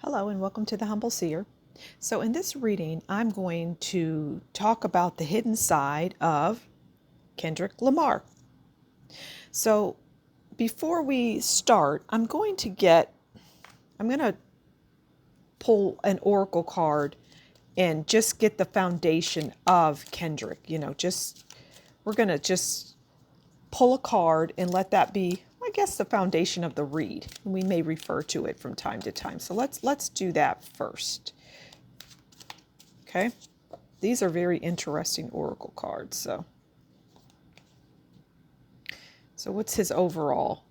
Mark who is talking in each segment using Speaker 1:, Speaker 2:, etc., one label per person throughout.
Speaker 1: Hello and welcome to the Humble Seer. So in this reading, I'm going to talk about the hidden side of Kendrick Lamar. So before we start, I'm going to pull an oracle card and just get the foundation of Kendrick. We're going to just pull a card and let that be, I guess, the foundation of the read. We may refer to it from time to time. So let's do that first. Okay. These are very interesting oracle cards. So what's his overall?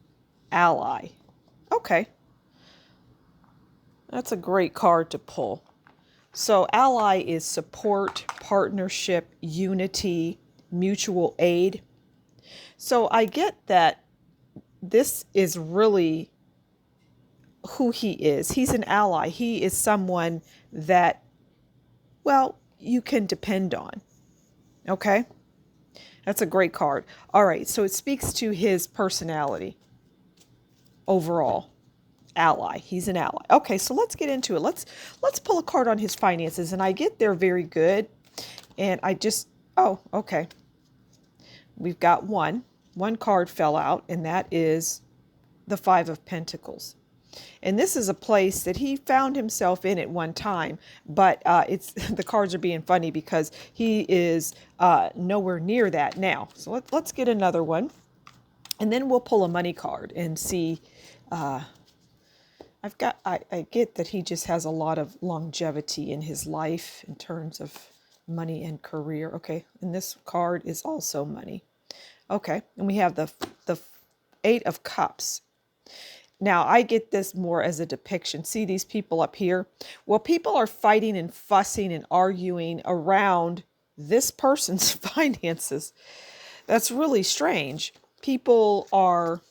Speaker 1: Ally. Okay. That's a great card to pull. So ally is support, partnership, unity, mutual aid. So I get that this is really who he is. He's an ally. He is someone that, well, you can depend on. Okay? That's a great card. All right, so it speaks to his personality overall. Ally. He's an ally. Okay, so let's get into it. Let's pull a card on his finances, and I get they're very good. And okay. We've got one. One card fell out, and that is the Five of Pentacles. And this is a place that he found himself in at one time, but it's the cards are being funny because he is nowhere near that now. So let's get another one, and then we'll pull a money card and see. I get that he just has a lot of longevity in his life in terms of money and career. Okay, and this card is also money. Okay, and we have the Eight of Cups. Now, I get this more as a depiction. See these people up here? Well, people are fighting and fussing and arguing around this person's finances. That's really strange. People are,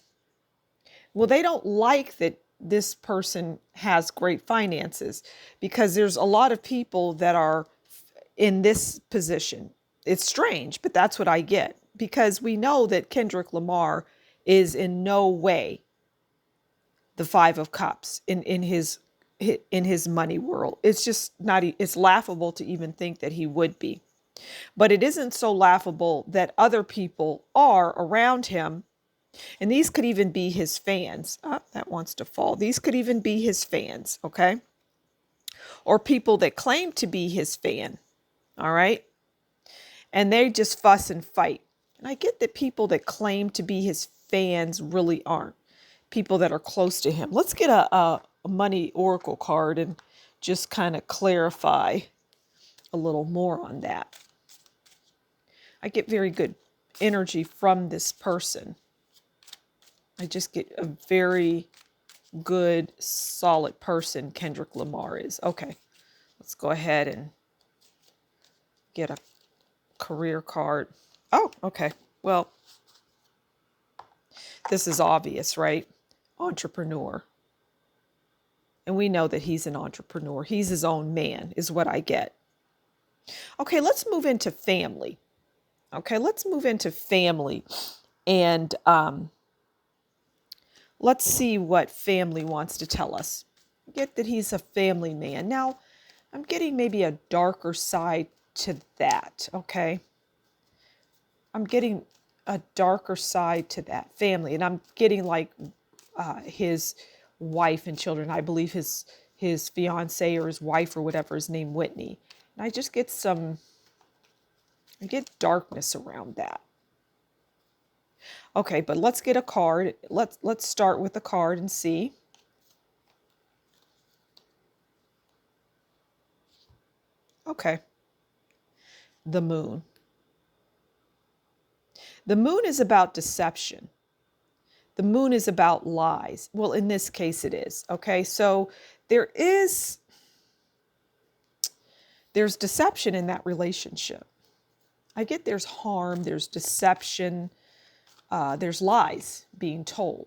Speaker 1: well, they don't like that this person has great finances because there's a lot of people that are in this position. It's strange, but that's what I get because we know that Kendrick Lamar is in no way the Five of Cups in his money world. It's just not, it's laughable to even think that he would be. But it isn't so laughable that other people are around him. And these could even be his fans. That wants to fall. These could even be his fans, okay? Or people that claim to be his fan, all right? And they just fuss and fight. And I get that people that claim to be his fans really aren't. People that are close to him. Let's get a money oracle card and just kind of clarify a little more on that. I get very good energy from this person. I just get a very good, solid person Kendrick Lamar is. Okay, let's go ahead and get a career card. Oh, okay. Well, this is obvious, right? Entrepreneur. And we know that he's an entrepreneur. He's his own man, is what I get. Okay, let's move into family. And let's see what family wants to tell us. I get that he's a family man. Now, I'm getting maybe a darker side to that, okay? I'm getting a darker side to that family. And I'm getting like his wife and children. I believe his fiance or his wife or whatever is named Whitney. And I just get I get darkness around that. Okay, but let's get a card. Let's start with the card and see. Okay. The Moon. The Moon is about deception. The Moon is about lies. Well, in this case it is. Okay, so there's deception in that relationship. I get there's harm, there's deception, there's lies being told.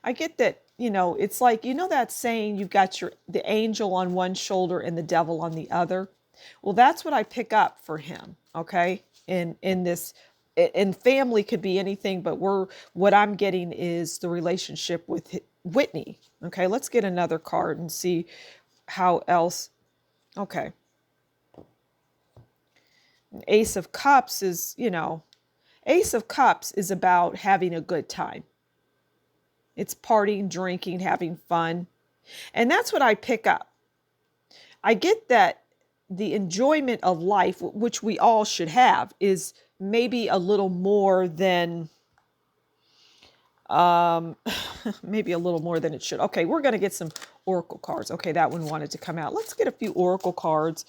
Speaker 1: I get that, it's like, that saying, you've got the angel on one shoulder and the devil on the other. Well, that's what I pick up for him, okay? In this, and family could be anything, but what I'm getting is the relationship with Whitney, Okay, let's get another card and see how else. Okay. Ace of Cups is, Ace of Cups is about having a good time. It's partying, drinking, having fun. And that's what I pick up. I get that the enjoyment of life, which we all should have, is maybe a little more than maybe a little more than it should. Okay, we're going to get some oracle cards. Okay, that one wanted to come out. Let's get a few oracle cards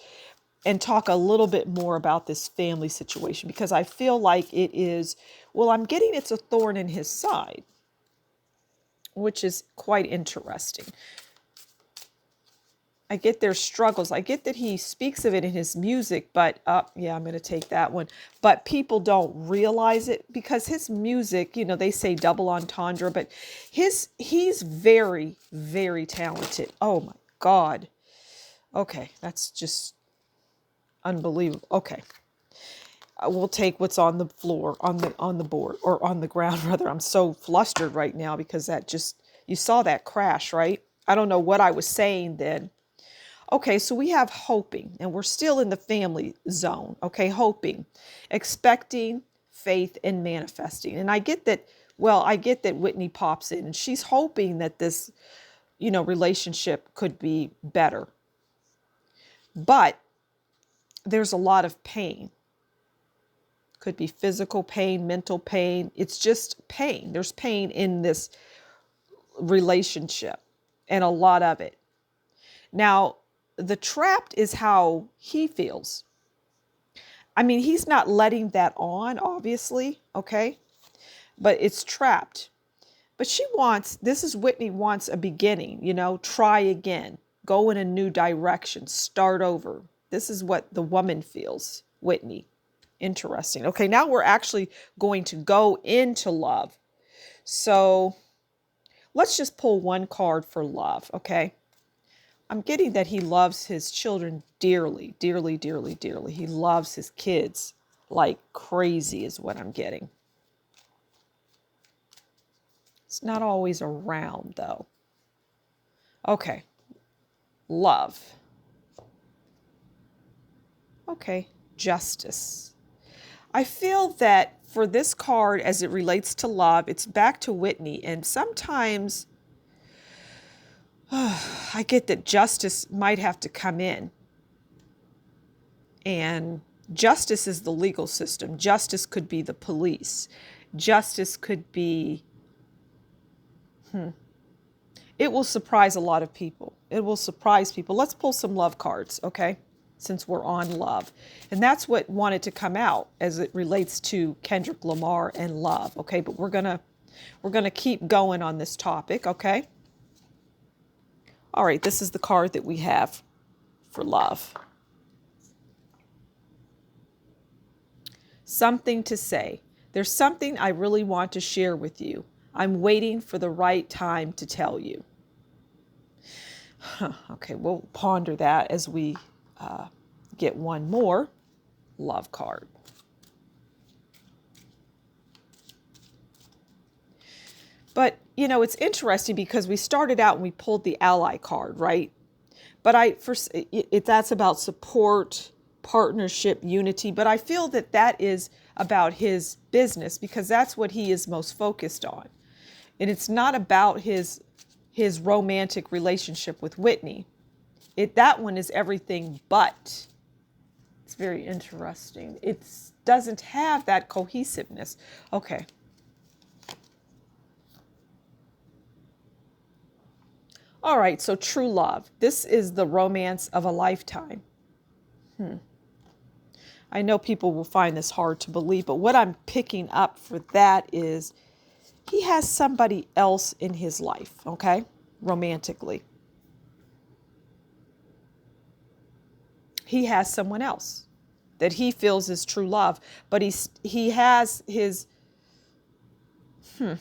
Speaker 1: and talk a little bit more about this family situation, because I feel like it is, well, I'm getting it's a thorn in his side, which is quite interesting. I get their struggles. I get that he speaks of it in his music, but yeah, I'm going to take that one. But people don't realize it because his music, they say double entendre, but he's very, very talented. Oh my God. Okay, that's just unbelievable. Okay. We'll take what's on the floor, on the board, or on the ground rather. I'm so flustered right now because you saw that crash, right? I don't know what I was saying then. Okay, so we have hoping, and we're still in the family zone. Okay, hoping, expecting, faith, and manifesting. And I get that, Whitney pops in and she's hoping that this, relationship could be better. But there's a lot of pain. Could be physical pain, mental pain. It's just pain. There's pain in this relationship and a lot of it. Now, the trapped is how he feels. I mean, he's not letting that on, obviously, okay? But it's trapped. But Whitney wants a beginning, try again, go in a new direction, start over. This is what the woman feels, Whitney. Interesting. Okay, now we're actually going to go into love. So let's just pull one card for love, okay? I'm getting that he loves his children dearly, dearly, dearly, dearly. He loves his kids like crazy is what I'm getting. It's not always around, though. Okay. Love. Okay. Justice. I feel that for this card, as it relates to love, it's back to Whitney. And sometimes I get that justice might have to come in. And justice is the legal system. Justice could be the police. Justice could be, it will surprise a lot of people. It will surprise people. Let's pull some love cards, okay? Since we're on love. And that's what wanted to come out as it relates to Kendrick Lamar and love, okay? But we're gonna keep going on this topic, okay? All right, this is the card that we have for love. Something to say. There's something I really want to share with you. I'm waiting for the right time to tell you. Okay, we'll ponder that as we get one more love card. But, it's interesting because we started out and we pulled the ally card, right? But that's about support, partnership, unity. But I feel that is about his business because that's what he is most focused on. And it's not about his romantic relationship with Whitney. That one is everything but. It's very interesting. It doesn't have that cohesiveness. Okay. All right, so true love. This is the romance of a lifetime. I know people will find this hard to believe, but what I'm picking up for that is he has somebody else in his life, okay? Romantically. He has someone else that he feels is true love, but he has his, I'm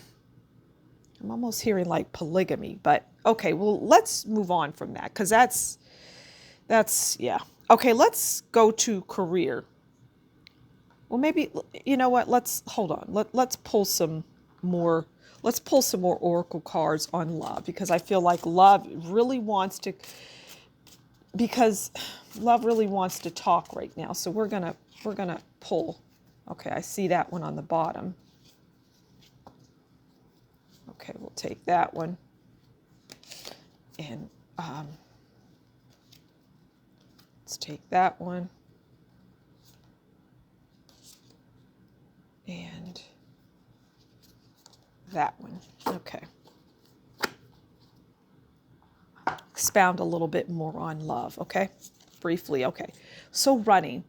Speaker 1: almost hearing like polygamy, but okay, well, let's move on from that because that's, yeah. Okay, let's go to career. Well, maybe, you know what, let's, hold on. Let's pull some more Let's pull some more oracle cards on love, because I feel like love really wants to, because love really wants to talk right now. So we're gonna pull. Okay, I see that one on the bottom. Okay, we'll take that one. And let's take that one. And that one. Okay. Expound a little bit more on love, okay? Briefly, okay. So running.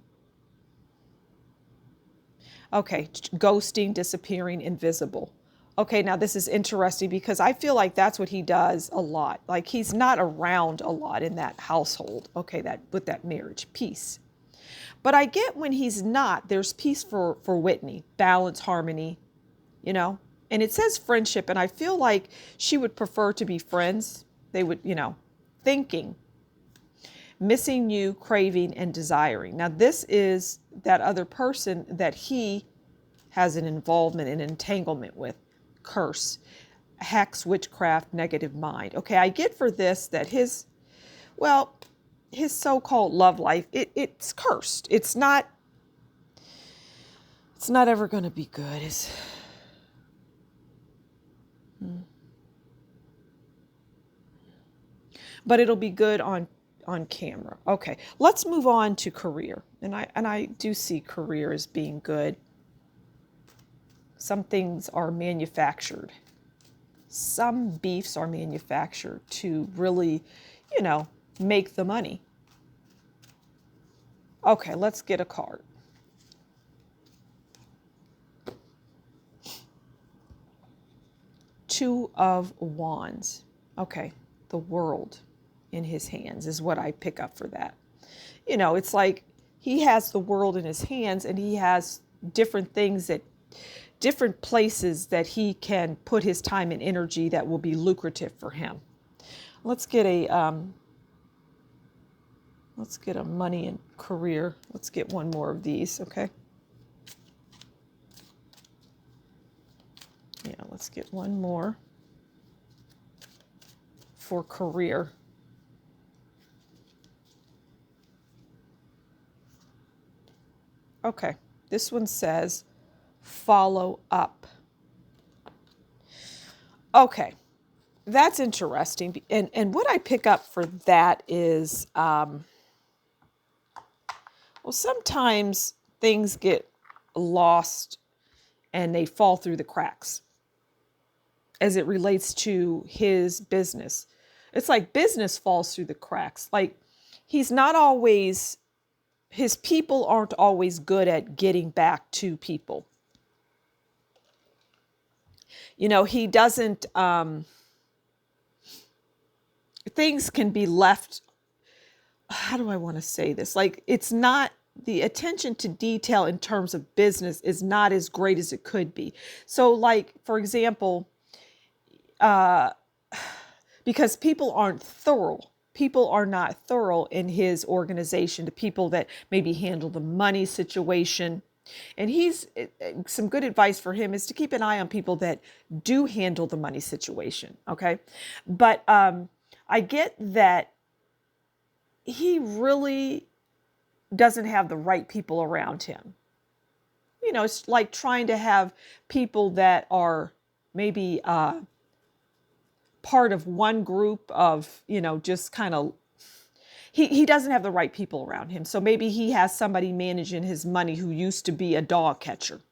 Speaker 1: Okay, ghosting, disappearing, invisible. Okay, now this is interesting because I feel like that's what he does a lot. Like he's not around a lot in that household. Okay, that with that marriage, peace. But I get when he's not, there's peace for Whitney, balance, harmony, you know? And it says friendship, and I feel like she would prefer to be friends. They would, thinking, missing you, craving, and desiring. Now, this is that other person that he has an involvement and entanglement with. Curse, hex, witchcraft, negative mind. Okay, I get for this that his so-called love life, it's cursed. It's not ever going to be good. But it'll be good on camera. Okay, let's move on to career. And I do see career as being good. Some things are manufactured. Some beefs are manufactured to really, make the money. Okay, let's get a card. Two of Wands. Okay, the world in his hands is what I pick up for that. It's like he has the world in his hands, and he has different places that he can put his time and energy that will be lucrative for him. Let's get a money and career. Let's get one more of these, okay? Yeah, let's get one more for career. Okay, this one says follow up. Okay, that's interesting. And what I pick up for that is, sometimes things get lost and they fall through the cracks as it relates to his business. It's like business falls through the cracks. Like his people aren't always good at getting back to people. He doesn't, things can be left, how do I want to say this? Like it's not, the attention to detail in terms of business is not as great as it could be. So like, for example, because people aren't thorough. People are not thorough in his organization, the people that maybe handle the money situation. And some good advice for him is to keep an eye on people that do handle the money situation. Okay. But I get that he really doesn't have the right people around him. It's like trying to have people that are maybe part of one group of, just kind of, he doesn't have the right people around him. So maybe he has somebody managing his money who used to be a dog catcher.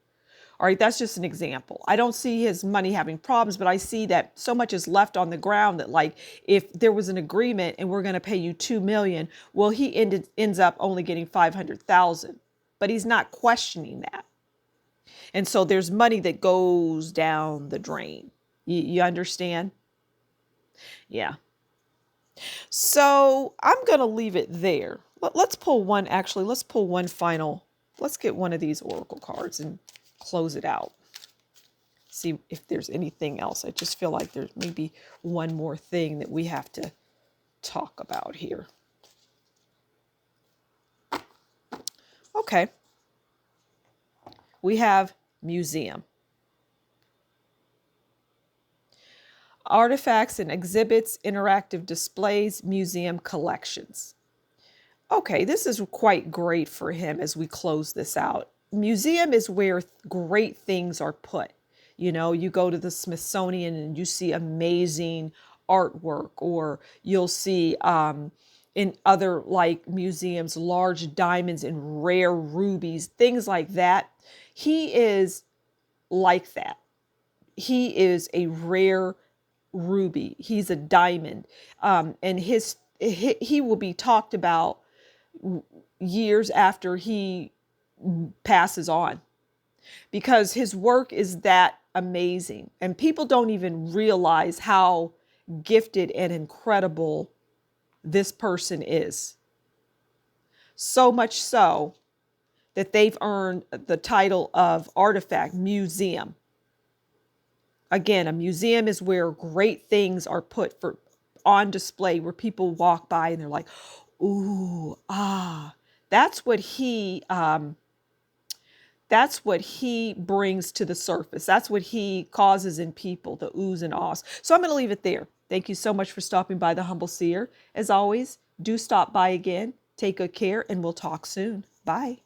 Speaker 1: All right, that's just an example. I don't see his money having problems, but I see that so much is left on the ground that, like, if there was an agreement and we're going to pay you $2 million, well, he ends up only getting 500,000, but he's not questioning that. And so there's money that goes down the drain. You understand? Yeah. So I'm going to leave it there. Let's pull one final. Let's get one of these oracle cards and close it out. See if there's anything else. I just feel like there's maybe one more thing that we have to talk about here. Okay. We have museum. Artifacts and exhibits, interactive displays, museum collections. Okay, this is quite great for him as we close this out. Museum is where great things are put. You know, you go to the Smithsonian and you see amazing artwork, or you'll see in other like museums, large diamonds and rare rubies, things like that. He is like that. He is a rare ruby. He's a diamond. And he will be talked about years after he passes on, because his work is that amazing. And people don't even realize how gifted and incredible this person is. So much so that they've earned the title of artifact museum. Again, a museum is where great things are put for on display, where people walk by and they're like, ooh, ah. That's what he brings to the surface. That's what he causes in people, the oohs and ahs. So I'm going to leave it there. Thank you so much for stopping by the Humble Seer. As always, do stop by again. Take good care, and we'll talk soon. Bye.